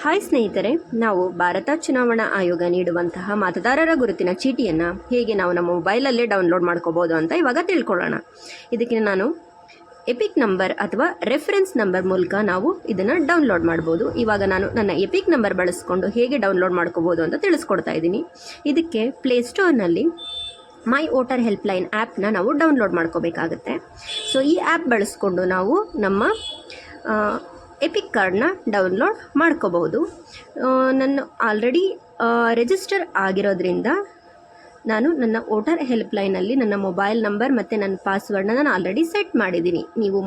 Hi ಸ್ನೇಹಿತರೆ, ನಾವು ಭಾರತ ಚುನಾವಣಾ ಆಯೋಗ ನೀಡುವಂತಹ ಮತದಾರರ ಗುರುತಿನ ಚೀಟಿಯನ್ನು ಹೇಗೆ ನಾವು ನಮ್ಮ ಮೊಬೈಲಲ್ಲೇ ಡೌನ್ಲೋಡ್ ಮಾಡ್ಕೋಬೋದು ಅಂತ ಇವಾಗ ತಿಳ್ಕೊಳ್ಳೋಣ. ಇದಕ್ಕೆ ನಾನು ಎಪಿಕ್ ನಂಬರ್ ಅಥವಾ ರೆಫರೆನ್ಸ್ ನಂಬರ್ ಮೂಲಕ ನಾವು ಇದನ್ನು ಡೌನ್ಲೋಡ್ ಮಾಡ್ಬೋದು. ಇವಾಗ ನಾನು ನನ್ನ ಎಪಿಕ್ ನಂಬರ್ ಬಳಸ್ಕೊಂಡು ಹೇಗೆ ಡೌನ್ಲೋಡ್ ಮಾಡ್ಕೋಬೋದು ಅಂತ ತಿಳಿಸ್ಕೊಡ್ತಾ ಇದ್ದೀನಿ. ಇದಕ್ಕೆ ಪ್ಲೇಸ್ಟೋರ್ನಲ್ಲಿ ಮೈ ವೋಟರ್ ಹೆಲ್ಪ್ಲೈನ್ ಆ್ಯಪ್ನ ನಾವು ಡೌನ್ಲೋಡ್ ಮಾಡ್ಕೋಬೇಕಾಗತ್ತೆ. ಸೊ ಈ ಆ್ಯಪ್ ಬಳಸ್ಕೊಂಡು ನಾವು ನಮ್ಮ ಎಪಿಕ್ ಕಾರ್ಡ್ನ ಡೌನ್ಲೋಡ್ ಮಾಡ್ಕೋಬಹುದು. ನನ್ನ ಆಲ್ರೆಡಿ ರಿಜಿಸ್ಟರ್ ಆಗಿರೋದ್ರಿಂದ ನಾನು ನನ್ನ ವೋಟರ್ ಹೆಲ್ಪ್ಲೈನಲ್ಲಿ ನನ್ನ ಮೊಬೈಲ್ ನಂಬರ್ ಮತ್ತು ನನ್ನ ಪಾಸ್ವರ್ಡ್ನ ನಾನು ಆಲ್ರೆಡಿ ಸೆಟ್ ಮಾಡಿದ್ದೀನಿ. ನೀವು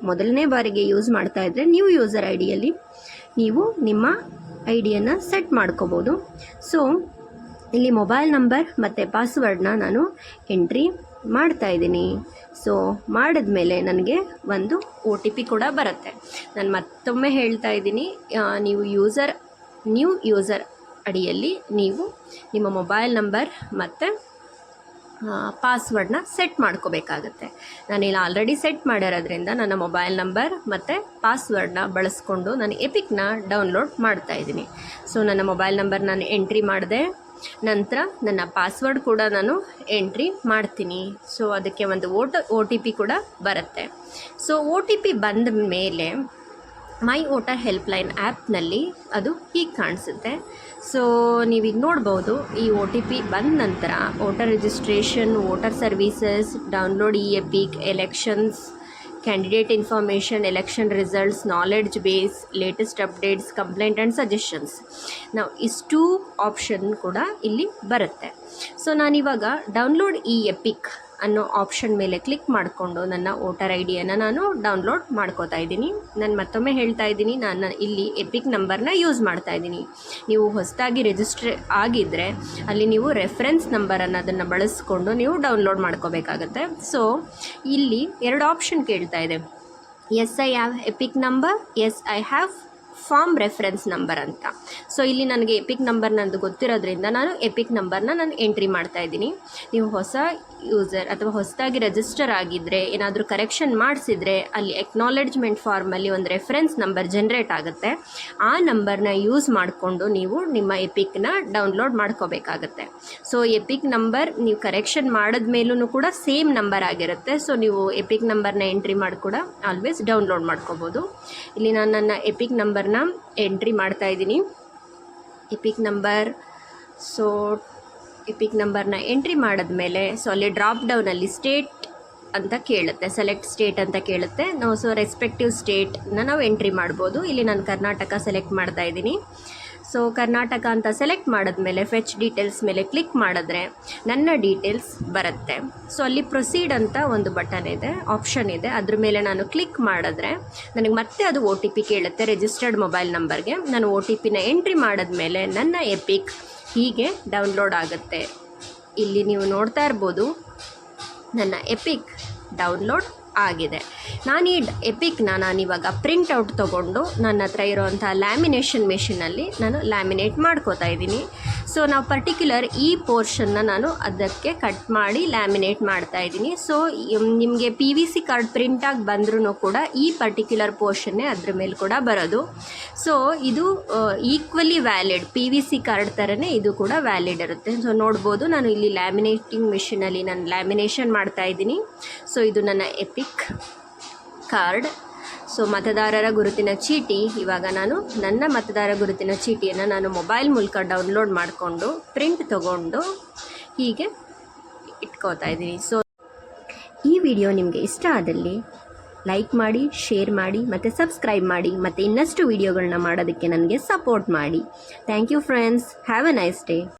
ಮೊದಲನೇ ಬಾರಿಗೆ ಯೂಸ್ ಮಾಡ್ತಾ ಇದ್ದರೆ ನ್ಯೂ ಯೂಸರ್ ಐ ಡಿಯಲ್ಲಿ ನೀವು ನಿಮ್ಮ ಐ ಡಿಯನ್ನು ಸೆಟ್ ಮಾಡ್ಕೋಬೋದು. ಸೊ ಇಲ್ಲಿ ಮೊಬೈಲ್ ನಂಬರ್ ಮತ್ತು ಪಾಸ್ವರ್ಡ್ನ ನಾನು ಎಂಟ್ರಿ ಮಾಡ್ತಾ ಇದ್ದೀನಿ. ಸೊ ಮಾಡಿದ್ಮೇಲೆ ನನಗೆ ಒಂದು OTP ಕೂಡ ಬರುತ್ತೆ. ನಾನು ಮತ್ತೊಮ್ಮೆ ಹೇಳ್ತಾ ಇದ್ದೀನಿ, ನೀವು ನ್ಯೂ ಯೂಸರ್ ಅಡಿಯಲ್ಲಿ ನೀವು ನಿಮ್ಮ ಮೊಬೈಲ್ ನಂಬರ್ ಮತ್ತು ಪಾಸ್ವರ್ಡ್ನ ಸೆಟ್ ಮಾಡ್ಕೋಬೇಕಾಗತ್ತೆ. ನಾನಿಲ್ಲಿ ಆಲ್ರೆಡಿ ಸೆಟ್ ಮಾಡಿರೋದ್ರಿಂದ ನನ್ನ ಮೊಬೈಲ್ ನಂಬರ್ ಮತ್ತು ಪಾಸ್ವರ್ಡ್ನ ಬಳಸ್ಕೊಂಡು ನಾನು ಎಪಿಕ್ನ ಡೌನ್ಲೋಡ್ ಮಾಡ್ತಾ ಇದ್ದೀನಿ. ಸೊ ನನ್ನ ಮೊಬೈಲ್ ನಂಬರ್ ನಾನು ಎಂಟ್ರಿ ಮಾಡಿದೆ, ನಂತರ ನನ್ನ ಪಾಸ್ವರ್ಡ್ ಕೂಡ ನಾನು ಎಂಟ್ರಿ ಮಾಡ್ತೀನಿ. ಸೊ ಅದಕ್ಕೆ ಒಂದು OTP ಕೂಡ ಬರುತ್ತೆ. ಸೊ OTP ಬಂದ ಮೇಲೆ ಮೈ ವೋಟರ್ ಹೆಲ್ಪ್ಲೈನ್ ಆ್ಯಪ್ನಲ್ಲಿ ಅದು ಹೀಗೆ ಕಾಣಿಸುತ್ತೆ. ಸೊ ನೀವೀಗ ನೋಡ್ಬೋದು, ಈ OTP ಬಂದ ನಂತರ voter registration, voter services, download EPIC, elections, candidate information, election results, knowledge base, latest updates, complaint and suggestions, ನಾವು ಇಷ್ಟು ಆಪ್ಷನ್ ಕೂಡ ಇಲ್ಲಿ ಬರುತ್ತೆ. ಸೊ ನಾನಿವಾಗ ಡೌನ್ಲೋಡ್ ಎಪಿಕ್ ಅನ್ನೋ ಆಪ್ಷನ್ ಮೇಲೆ ಕ್ಲಿಕ್ ಮಾಡಿಕೊಂಡು ನನ್ನ ವೋಟರ್ ಐ ಡಿಯನ್ನು ನಾನು ಡೌನ್ಲೋಡ್ ಮಾಡ್ಕೋತಾ ಇದ್ದೀನಿ. ನಾನು ಮತ್ತೊಮ್ಮೆ ಹೇಳ್ತಾ ಇದ್ದೀನಿ, ನಾನು ಇಲ್ಲಿ ಎಪಿಕ್ ನಂಬರ್ನ ಯೂಸ್ ಮಾಡ್ತಾ ಇದ್ದೀನಿ. ನೀವು ಹೊಸದಾಗಿ ರಿಜಿಸ್ಟ್ರ್ ಆಗಿದ್ದರೆ ಅಲ್ಲಿ ನೀವು ರೆಫರೆನ್ಸ್ ನಂಬರ್ ಅನ್ನೋದನ್ನು ಬಳಸ್ಕೊಂಡು ನೀವು ಡೌನ್ಲೋಡ್ ಮಾಡ್ಕೋಬೇಕಾಗತ್ತೆ. ಸೊ ಇಲ್ಲಿ ಎರಡು ಆಪ್ಷನ್ ಕೇಳ್ತಾ ಇದೆ, yes I have EPIC number, yes I have form reference number ಅಂತ. ಸೊ ಇಲ್ಲಿ ನನಗೆ ಎಪಿಕ್ ನಂಬರ್ ನಂದು ಗೊತ್ತಿರೋದ್ರಿಂದ ನಾನು ಎಪಿಕ್ ನಂಬರ್ನ ನಾನು ಎಂಟ್ರಿ ಮಾಡ್ತಾ ಇದ್ದೀನಿ. ನೀವು ಹೊಸ ಯೂಸರ್ ಅಥವಾ ಹೊಸದಾಗಿ ರಿಜಿಸ್ಟರ್ ಆಗಿದ್ದರೆ, ಏನಾದರೂ ಕರೆಕ್ಷನ್ ಮಾಡಿಸಿದರೆ ಅಲ್ಲಿ ಎಕ್ನಾಲೆಡ್ಜ್ಮೆಂಟ್ ಫಾರ್ಮಲ್ಲಿ ಒಂದು ರೆಫರೆನ್ಸ್ ನಂಬರ್ ಜನ್ರೇಟ್ ಆಗುತ್ತೆ. ಆ ನಂಬರ್ನ ಯೂಸ್ ಮಾಡಿಕೊಂಡು ನೀವು ನಿಮ್ಮ ಎಪಿಕ್ನ ಡೌನ್ಲೋಡ್ ಮಾಡ್ಕೋಬೇಕಾಗತ್ತೆ. ಸೊ ಎಪಿಕ್ ನಂಬರ್ ನೀವು ಕರೆಕ್ಷನ್ ಮಾಡಿದ ಮೇಲೂ ಕೂಡ ಸೇಮ್ ನಂಬರ್ ಆಗಿರುತ್ತೆ. ಸೊ ನೀವು ಎಪಿಕ್ ನಂಬರ್ನ ಎಂಟ್ರಿ ಮಾಡಿ ಕೂಡ ಆಲ್ವೇಸ್ ಡೌನ್ಲೋಡ್ ಮಾಡ್ಕೋಬೋದು. ಇಲ್ಲಿ ನಾನು ನನ್ನ ಎಪಿಕ್ ನಂಬರ್ನ ಎಂಟ್ರಿ ಮಾಡ್ತಾ ಇದ್ದೀನಿ. ಎಪಿಕ್ ನಂಬರ್, ಸೊ ಎಪಿಕ್ ನಂಬರ್ನ ಎಂಟ್ರಿ ಮಾಡಿದ್ಮೇಲೆ ಸೊ ಅಲ್ಲಿ ಡ್ರಾಪ್ ಡೌನಲ್ಲಿ ಸ್ಟೇಟ್ ಅಂತ ಕೇಳುತ್ತೆ, ಸೆಲೆಕ್ಟ್ ಸ್ಟೇಟ್ ಅಂತ ಕೇಳುತ್ತೆ. ನಾವು ಸೊ ರೆಸ್ಪೆಕ್ಟಿವ್ ಸ್ಟೇಟ್ನ ನಾವು ಎಂಟ್ರಿ ಮಾಡ್ಬೋದು. ಇಲ್ಲಿ ನಾನು ಕರ್ನಾಟಕ ಸೆಲೆಕ್ಟ್ ಮಾಡ್ತಾ ಇದ್ದೀನಿ. ಸೊ ಕರ್ನಾಟಕ ಅಂತ ಸೆಲೆಕ್ಟ್ ಮಾಡಿದ್ಮೇಲೆ ಫೆಚ್ ಡೀಟೇಲ್ಸ್ ಮೇಲೆ ಕ್ಲಿಕ್ ಮಾಡಿದ್ರೆ ನನ್ನ ಡೀಟೇಲ್ಸ್ ಬರುತ್ತೆ. ಸೊ ಅಲ್ಲಿ ಪ್ರೊಸೀಡ್ ಅಂತ ಒಂದು ಬಟನ್ ಇದೆ, ಆಪ್ಷನ್ ಇದೆ, ಅದ್ರ ಮೇಲೆ ನಾನು ಕ್ಲಿಕ್ ಮಾಡಿದ್ರೆ ನನಗೆ ಮತ್ತೆ ಅದು OTP ಕೇಳುತ್ತೆ ರಿಜಿಸ್ಟರ್ಡ್ ಮೊಬೈಲ್ ನಂಬರ್ಗೆ. ನಾನು OTPನ ಎಂಟ್ರಿ ಮಾಡಿದ್ಮೇಲೆ ನನ್ನ ಎಪಿಕ್ ಹೀಗೆ ಡೌನ್ಲೋಡ್ ಆಗುತ್ತೆ. ಇಲ್ಲಿ ನೀವು ನೋಡ್ತಾ ಇರ್ಬೋದು, ನನ್ನ ಎಪಿಕ್ ಡೌನ್ಲೋಡ್ ಆಗಿದೆ. ನಾನು ಈ ಎಪಿಕ್ನ ನಾನಿವಾಗ ಪ್ರಿಂಟೌಟ್ ತೊಗೊಂಡು ನನ್ನ ಹತ್ರ ಇರೋವಂಥ ಲ್ಯಾಮಿನೇಷನ್ ಮೆಷಿನಲ್ಲಿ ನಾನು ಲ್ಯಾಮಿನೇಟ್ ಮಾಡ್ಕೋತಾ ಇದ್ದೀನಿ. ಸೊ ನಾವು ಪರ್ಟಿಕ್ಯುಲರ್ ಈ ಪೋರ್ಷನ್ನ ನಾನು ಅದಕ್ಕೆ ಕಟ್ ಮಾಡಿ ಲ್ಯಾಮಿನೇಟ್ ಮಾಡ್ತಾ ಇದ್ದೀನಿ. ಸೊ ನಿಮಗೆ PVC ಕಾರ್ಡ್ ಪ್ರಿಂಟಾಗಿ ಬಂದ್ರೂ ಕೂಡ ಈ ಪರ್ಟಿಕ್ಯುಲರ್ ಪೋರ್ಷನ್ನೇ ಅದ್ರ ಮೇಲೆ ಕೂಡ ಬರೋದು. ಸೊ ಇದು ಈಕ್ವಲಿ ವ್ಯಾಲಿಡ್, PVC ಕಾರ್ಡ್ ಥರನೇ ಇದು ಕೂಡ ವ್ಯಾಲಿಡ್ ಇರುತ್ತೆ. ಸೊ ನೋಡ್ಬೋದು, ನಾನು ಇಲ್ಲಿ ಲ್ಯಾಮಿನೇಟಿಂಗ್ ಮೆಷಿನಲ್ಲಿ ನಾನು ಲ್ಯಾಮಿನೇಷನ್ ಮಾಡ್ತಾ ಇದ್ದೀನಿ. ಸೊ ಇದು ನನ್ನ ಎಪಿಕ್ ಕಾರ್ಡ್. ಸೊ ಮತದಾರರ ಗುರುತಿನ ಚೀಟಿ, ಇವಾಗ ನಾನು ನನ್ನ ಮತದಾರ ಗುರುತಿನ ಚೀಟಿಯನ್ನು ನಾನು ಮೊಬೈಲ್ ಮೂಲಕ ಡೌನ್ಲೋಡ್ ಮಾಡಿಕೊಂಡು ಪ್ರಿಂಟ್ ತೊಗೊಂಡು ಹೀಗೆ ಇಟ್ಕೋತಾ ಇದ್ದೀನಿ. ಸೊ ಈ ವಿಡಿಯೋ ನಿಮಗೆ ಇಷ್ಟ ಆದಲ್ಲಿ ಲೈಕ್ ಮಾಡಿ, ಶೇರ್ ಮಾಡಿ ಮತ್ತು ಸಬ್ಸ್ಕ್ರೈಬ್ ಮಾಡಿ, ಮತ್ತು ಇನ್ನಷ್ಟು ವಿಡಿಯೋಗಳನ್ನ ಮಾಡೋದಕ್ಕೆ ನನಗೆ ಸಪೋರ್ಟ್ ಮಾಡಿ. Thank you friends, have a nice day.